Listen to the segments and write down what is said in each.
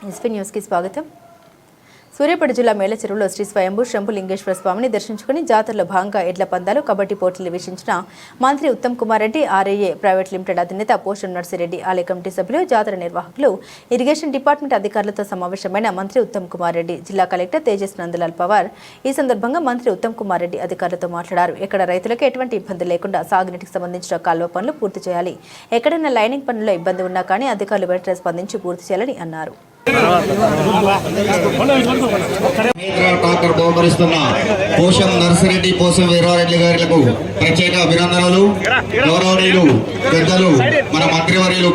SP న్యూస్కి స్వాగతం. సూర్యాపేట జిల్లా మేలచెరువులో శ్రీ స్వయంభూ శంభులింగేశ్వర స్వామిని దర్శించుకుని జాతరలో భాగంగా ఎడ్ల పందాలు, కబడ్డీ పోటీలు వీక్షించిన మంత్రి ఉత్తమ్ కుమార్ రెడ్డి, ఆర్ఏఏ ప్రైవేట్ లిమిటెడ్ అధినేత పోషం నర్సిరెడ్డి, ఆలయ కమిటీ సభ్యులు, జాతర నిర్వాహకులు, ఇరిగేషన్ డిపార్ట్మెంట్ అధికారులతో సమావేశమైన మంత్రి ఉత్తమ్ కుమార్ రెడ్డి, జిల్లా కలెక్టర్ తేజస్ నందలాల్ పవార్ ఈ సందర్భంగా మంత్రి ఉత్తమ్ కుమార్ రెడ్డి అధికారులతో మాట్లాడారు. ఎక్కడ రైతులకు ఎటువంటి ఇబ్బంది లేకుండా సాగునీటికి సంబంధించిన కాల్వ పనులు పూర్తి చేయాలి, ఎక్కడైనా లైనింగ్ పనుల్లో ఇబ్బంది ఉన్నా కానీ అధికారులు వెంటనే స్పందించి పూర్తి చేయాలని అన్నారు. పోషం నర్సిరెడ్డి, పోషం వీరారెడ్డి గారికి ప్రత్యేక అభినందనలు. గౌరవనీయులు పెద్దలు మన మంత్రివర్యులు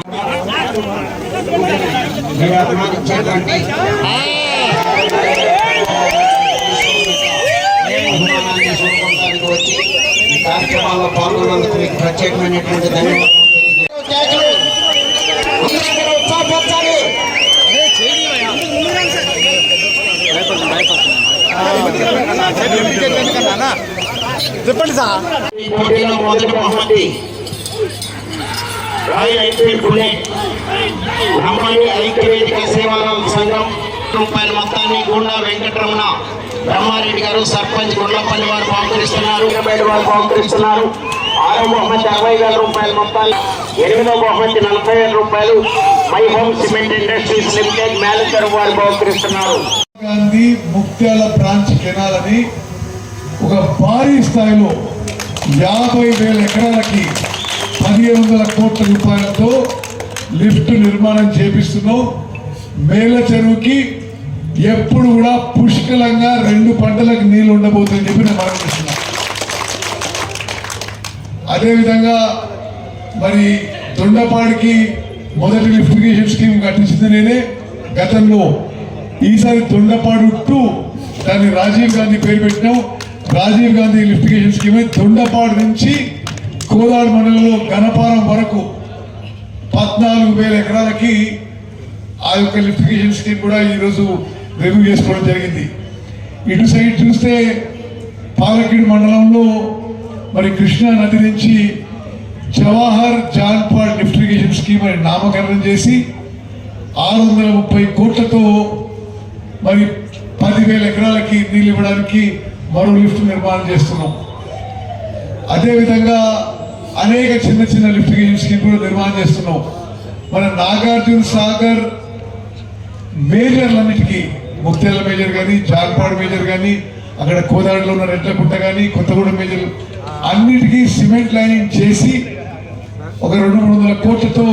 వచ్చి ఈ కార్యక్రమాల్లో పాల్గొన్నందుకు మీకు ప్రత్యేకమైనటువంటి ధన్యవాదాలు. చెప్పండి సార్. ఈ పోటీలో మొదటి బహుమతి రాయల్ ఎన్ఫీల్డ్ బుల్లెట్ బ్రహ్మణి ఐక్యవేదిక సేవాల సంఘం రూపాయల మొత్తాన్ని గుండా వెంకటరమణ బ్రహ్మారెడ్డి గారు సర్పంచ్ గుండ్లపల్లి వారు బహుకరిస్తున్నారు. ఆరో బహుమతి 60,000 రూపాయల మొత్తాన్ని, 8వ బహుమతి 40,000 రూపాయలు my home cement industries limited manager వారు బహుకరిస్తున్నారు. గాంధీ ముక్త్యాల బ్రాంచ్ కెనాల్ అని ఒక భారీ స్థాయిలో 50,000 ఎకరాలకి 1,500 కోట్ల రూపాయలతో లిఫ్ట్ నిర్మాణం చేపిస్తున్నాం. మేల చెరువుకి ఎప్పుడు కూడా పుష్కలంగా 2 పంటలకు నీళ్లు ఉండబోతుందని చెప్పి నేను భావిస్తున్నాను. అదేవిధంగా మరి దొండపాడికి మొదటి లిఫ్టిగేషన్ స్కీమ్ కట్టించింది నేనే గతంలో. ఈసారి దొండపాడు టు దాన్ని రాజీవ్ గాంధీ పేరు పెట్టినాం. రాజీవ్ గాంధీ లిఫ్టిగేషన్ స్కీమ్ దొండపాడు నుంచి కోదాడు మండలంలో గణపారం వరకు 14,000 ఎకరాలకి ఆ యొక్క లిఫ్టిగేషన్ స్కీమ్ కూడా ఈరోజు రివ్యూ చేసుకోవడం జరిగింది. ఇటు సైడ్ చూస్తే పాలకీడు మండలంలో మరి కృష్ణా నది నుంచి జవహర్ జాన్పాడ్ లిఫ్టిగేషన్ స్కీమ్ అని నామకరణం చేసి 630 కోట్లతో మరి 10,000 ఎకరాలకి నీళ్ళు ఇవ్వడానికి మరో లిఫ్ట్ నిర్మాణం చేస్తున్నాం. అదేవిధంగా అనేక చిన్న చిన్న లిఫ్టిగేషన్ స్కీమ్ కూడా నిర్మాణం చేస్తున్నాం. మన నాగార్జున సాగర్ మేజర్లన్నిటికీ, ముక్తేళ్ల మేజర్ కానీ, జాన్పాడు మేజర్ కానీ, అక్కడ కోదాడలో ఉన్న రెడ్లకుంట కానీ, కొత్తగూడెం మేజర్ అన్నిటికీ సిమెంట్ లైనింగ్ చేసి ఒక 200-300 కోట్లతో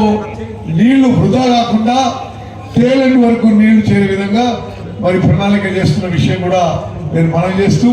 నీళ్లు వృధా కాకుండా తేలని వరకు నీళ్లు చేరే విధంగా మరి ప్రణాళిక చేస్తున్న విషయం కూడా నేను మనవి చేస్తూ